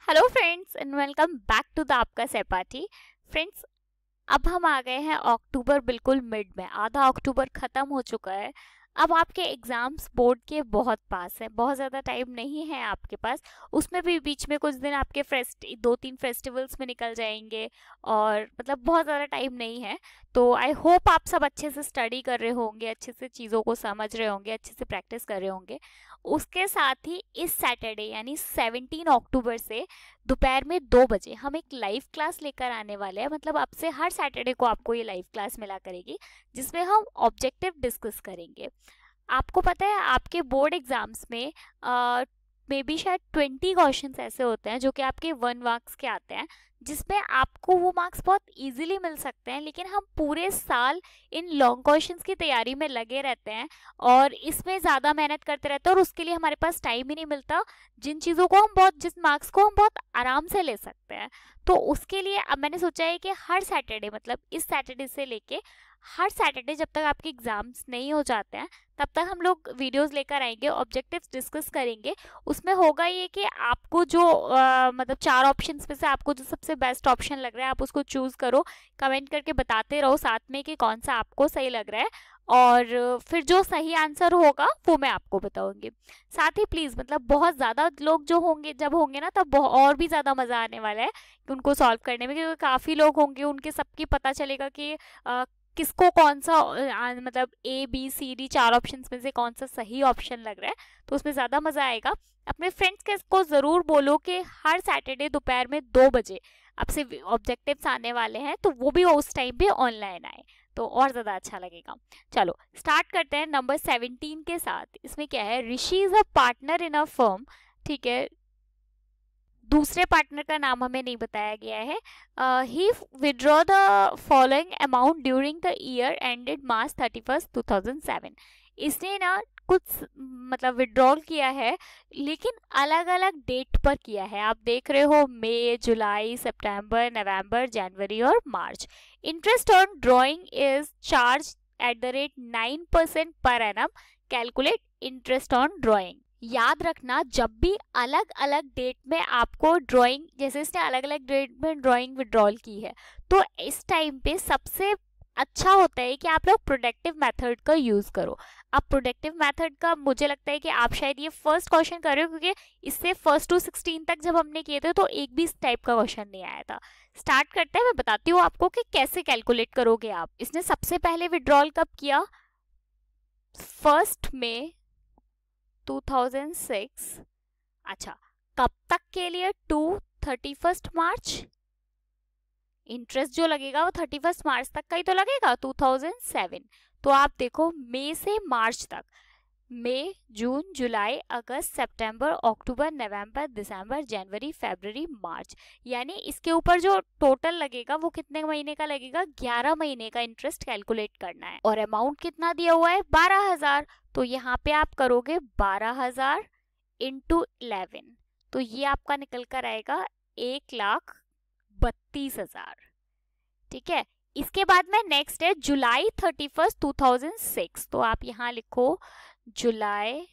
Hello friends and welcome back to the Aapka Sahpathi. Friends, अब हम आ गए हैं अक्टूबर बिल्कुल मिड में। आधा अक्टूबर खत्म हो चुका है। अब आपके एग्जाम्स बोर्ड के बहुत पास है, बहुत ज़्यादा टाइम नहीं है आपके पास। उसमें भी बीच में कुछ दिन आपके 2-3 फेस्टिवल्स में निकल जाएंगे और मतलब बहुत ज़्यादा टाइम नहीं है। तो आई होप आप सब अच्छे से स्टडी कर रहे होंगे, अच्छे से चीज़ों को समझ रहे होंगे, अच्छे से प्रैक्टिस कर रहे होंगे। उसके साथ ही इस सैटरडे यानी 17 अक्टूबर से दोपहर में 2 बजे हम एक लाइव क्लास लेकर आने वाले हैं। मतलब अब से हर सैटरडे को आपको ये लाइव क्लास मिला करेगी, जिसमें हम ऑब्जेक्टिव डिस्कस करेंगे। आपको पता है आपके बोर्ड एग्जाम्स में मे बी शायद 20 क्वेश्चंस ऐसे होते हैं जो कि आपके 1 मार्क्स के आते हैं, जिसमें आपको वो मार्क्स बहुत इजीली मिल सकते हैं। लेकिन हम पूरे साल इन लॉन्ग क्वेश्चंस की तैयारी में लगे रहते हैं और इसमें ज़्यादा मेहनत करते रहते हैं और उसके लिए हमारे पास टाइम ही नहीं मिलता, जिस मार्क्स को हम बहुत आराम से ले सकते हैं। तो उसके लिए अब मैंने सोचा है कि हर सैटरडे, मतलब इस सैटरडे से लेके हर सैटरडे जब तक आपके एग्जाम्स नहीं हो जाते हैं तब तक हम लोग वीडियोस लेकर आएंगे, ऑब्जेक्टिव्स डिस्कस करेंगे। उसमें होगा ये कि आपको जो मतलब 4 ऑप्शंस में से आपको जो सबसे बेस्ट ऑप्शन लग रहा है आप उसको चूज करो। कमेंट करके बताते रहो साथ में कि कौन सा आपको सही लग रहा है, और फिर जो सही आंसर होगा वो मैं आपको बताऊंगी। साथ ही प्लीज़, मतलब बहुत ज़्यादा लोग जो होंगे, जब होंगे ना तब और भी ज़्यादा मज़ा आने वाला है कि उनको सॉल्व करने में, क्योंकि काफ़ी लोग होंगे, उनके सबकी पता चलेगा कि किसको कौन सा मतलब A B C D 4 options में से कौन सा सही ऑप्शन लग रहा है। तो उसमें ज़्यादा मज़ा आएगा। अपने फ्रेंड्स के को ज़रूर बोलो कि हर सैटरडे दोपहर में 2 बजे आपसे ऑब्जेक्टिव्स आने वाले हैं, तो वो भी उस टाइम पे ऑनलाइन आए तो और ज़्यादा अच्छा लगेगा। चलो स्टार्ट करते हैं नंबर 17 के साथ। इसमें क्या है, Rishi is a partner in a firm. ठीक है, दूसरे पार्टनर का नाम हमें नहीं बताया गया है। He withdraw the following amount during the year ended March 31, 2007। इसने ना कुछ मतलब विड्रॉल किया है, लेकिन अलग अलग डेट पर किया है। आप देख रहे हो मई, जुलाई, सितंबर, नवंबर, जनवरी और मार्च। Interest on drawing is charged at the rate 9% per annum. Calculate interest on drawing. याद रखना, जब भी अलग अलग डेट में आपको ड्राइंग, जैसे इसने अलग अलग डेट में ड्राइंग विड्रॉल की है, तो इस टाइम पे सबसे अच्छा होता है कि आप लोग प्रोडक्टिव मेथड का यूज करो। अब प्रोडक्टिव मेथड का मुझे लगता है कि आप शायद ये फर्स्ट क्वेश्चन कर रहे हो, क्योंकि इससे 1 to 16 तक जब हमने किए थे तो एक भी इस टाइप का क्वेश्चन नहीं आया था। स्टार्ट करते हैं, मैं बताती हूँ आपको कि कैसे कैलकुलेट करोगे आप। इसने सबसे पहले विड्रॉल कब किया, 1 मई 2006। अच्छा, कब तक के लिए, टू 31 मार्च। इंटरेस्ट जो लगेगा वो 31 मार्च तक का ही तो लगेगा, 2007। तो आप देखो मई से मार्च तक, मई, जून, जुलाई, अगस्त, सितंबर, अक्टूबर, नवंबर, दिसंबर, जनवरी, फरवरी, मार्च। यानी इसके ऊपर जो टोटल लगेगा वो कितने महीने का लगेगा, 11 महीने का इंटरेस्ट कैलकुलेट करना है। और अमाउंट कितना दिया हुआ है, 12,000। तो यहाँ पे आप करोगे 12,000 इंटू 11, तो ये आपका निकल कर आएगा 1,32,000। ठीक है, इसके बाद में नेक्स्ट है जुलाई 31, 2006। तो आप यहाँ लिखो जुलाई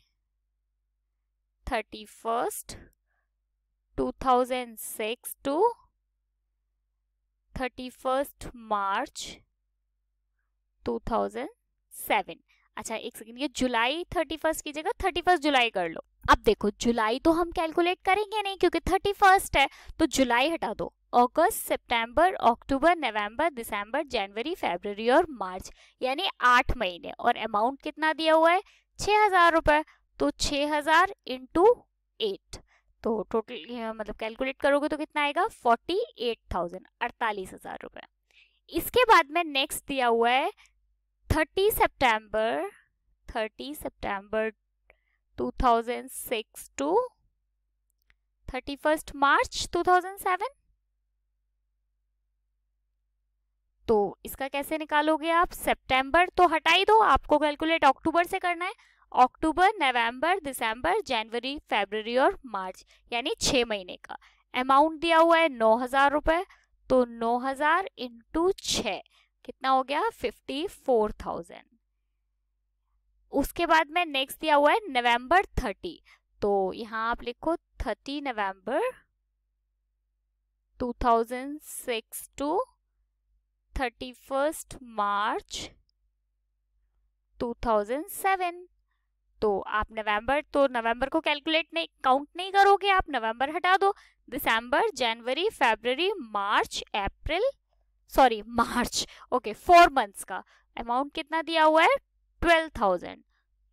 31, 2006 टू 31 मार्च 2007। अच्छा एक सेकेंड, ये जुलाई 31 की जगह 31 जुलाई कर लो। अब देखो जुलाई तो हम कैलकुलेट करेंगे नहीं क्योंकि 31 है, तो जुलाई हटा दो। अगस्त, सितंबर, अक्टूबर, नवंबर, दिसंबर, जनवरी, फरवरी और मार्च, यानी 8 महीने। और अमाउंट कितना दिया हुआ है, 6,000 रुपए। तो 6,000 इंटू 8, तो टोटल मतलब कैलकुलेट करोगे तो कितना आएगा, 48,000, 48,000 रुपए। इसके बाद में नेक्स्ट दिया हुआ है 30 सितंबर 2006 टू 31 मार्च 2007। तो इसका कैसे निकालोगे आप, सितंबर तो हटा ही दो, आपको कैलकुलेट अक्टूबर से करना है। अक्टूबर, नवंबर, दिसंबर, जनवरी, फरवरी और मार्च, यानी 6 महीने का। अमाउंट दिया हुआ है 9,000 रुपए, तो 9,000 इंटू 6 कितना हो गया, 54,000। उसके बाद में नेक्स्ट दिया हुआ है नवंबर 30, तो यहाँ आप लिखो 30 नवंबर 2006 to 31st March 2007। तो आप नवंबर को कैलकुलेट नहीं, काउंट नहीं करोगे, आप नवंबर हटा दो। दिसंबर, जनवरी, फरवरी, मार्च, अप्रैल, सॉरी मार्च, ओके 4 मंथ्स का अमाउंट कितना दिया हुआ है 12,000।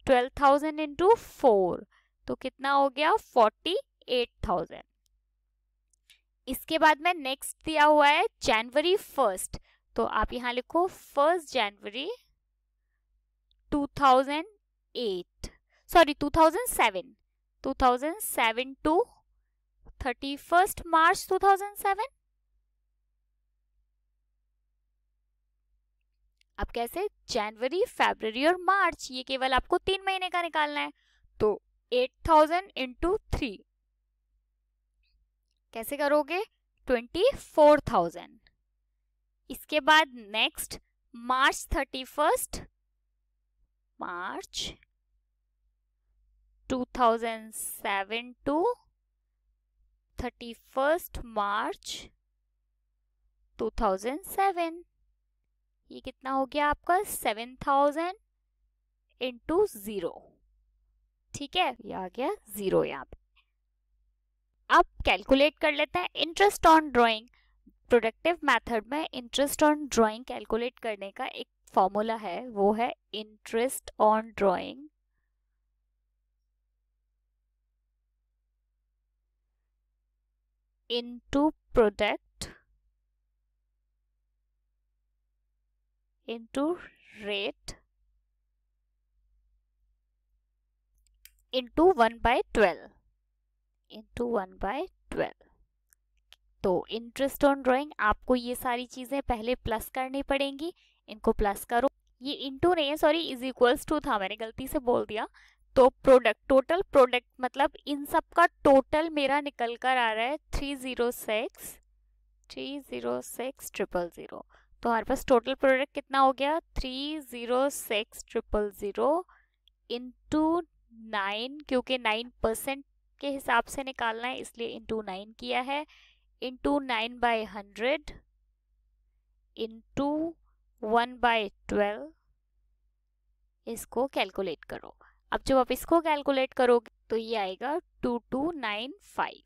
12,000 इंटू 4 तो कितना हो गया 48,000। इसके बाद में नेक्स्ट दिया हुआ है जनवरी 1st, तो आप यहां लिखो 1 जनवरी 2007 टू 31st मार्च 2007। अब कैसे, जनवरी, फरवरी और मार्च, ये केवल आपको 3 महीने का निकालना है। तो 8,000 इंटू 3 कैसे करोगे 24,000। इसके बाद next March 31st, March 2007 to 31st मार्च 2007, ये कितना हो गया आपका 7,000 इंटू 0। ठीक है, ये आ गया 0 यहाँ पे। अब कैलकुलेट कर लेते हैं interest on drawing. Productive method में इंटरेस्ट ऑन ड्राइंग कैलकुलेट करने का एक फॉर्मूला है, वो है interest on drawing into product into rate into 1/12 into 1/12। तो इंटरेस्ट ऑन ड्राइंग आपको ये सारी चीजें पहले प्लस करनी पड़ेंगी, इनको प्लस करो। ये इनटू नहीं है, सॉरी, इज इक्वल्स टू था, मैंने गलती से बोल दिया। तो प्रोडक्ट, टोटल प्रोडक्ट मतलब इन सब का टोटल मेरा निकल कर आ रहा है 306,000। तो हमारे पास टोटल प्रोडक्ट कितना हो गया 306,000 इंटू 9, क्योंकि 9% के हिसाब से निकालना है इसलिए इंटू 9 किया है, इंटू 9/100 इंटू 1/12। इसको कैलकुलेट करो। अब जब आप इसको कैलकुलेट करोगे तो ये आएगा 2295।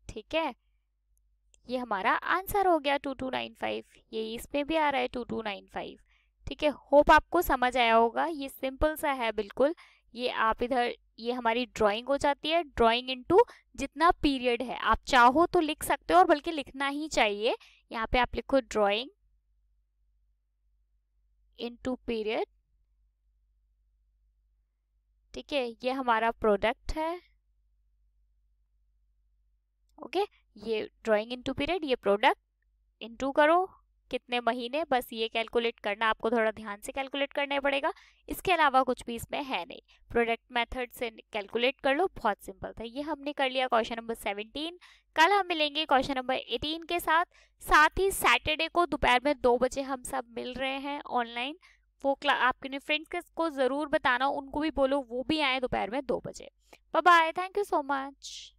ठीक है, ये हमारा आंसर हो गया 2295। ये इसमें भी आ रहा है 2295। ठीक है, होप आपको समझ आया होगा। ये सिंपल सा है बिल्कुल। ये आप इधर, ये हमारी ड्राइंग हो जाती है, ड्राइंग इनटू जितना पीरियड है। आप चाहो तो लिख सकते हो और बल्कि लिखना ही चाहिए। यहाँ पे आप लिखो ड्राइंग इनटू पीरियड। ठीक है, ये हमारा प्रोडक्ट है। ओके, ये ड्राइंग इनटू पीरियड, ये प्रोडक्ट इनटू करो कितने महीने, बस ये कैलकुलेट करना, आपको थोड़ा ध्यान से कैलकुलेट करना पड़ेगा। इसके अलावा कुछ भी इसमें है नहीं। प्रोडक्ट मेथड से कैलकुलेट कर लो, बहुत सिंपल था। ये हमने कर लिया क्वेश्चन नंबर 17। कल हम मिलेंगे क्वेश्चन नंबर 18 के साथ। साथ ही सैटरडे को दोपहर में 2 बजे हम सब मिल रहे हैं ऑनलाइन। वो आपके फ्रेंड्स को जरूर बताना, उनको भी बोलो वो भी आए दोपहर में 2 बजे। Bye bye, thank you so much.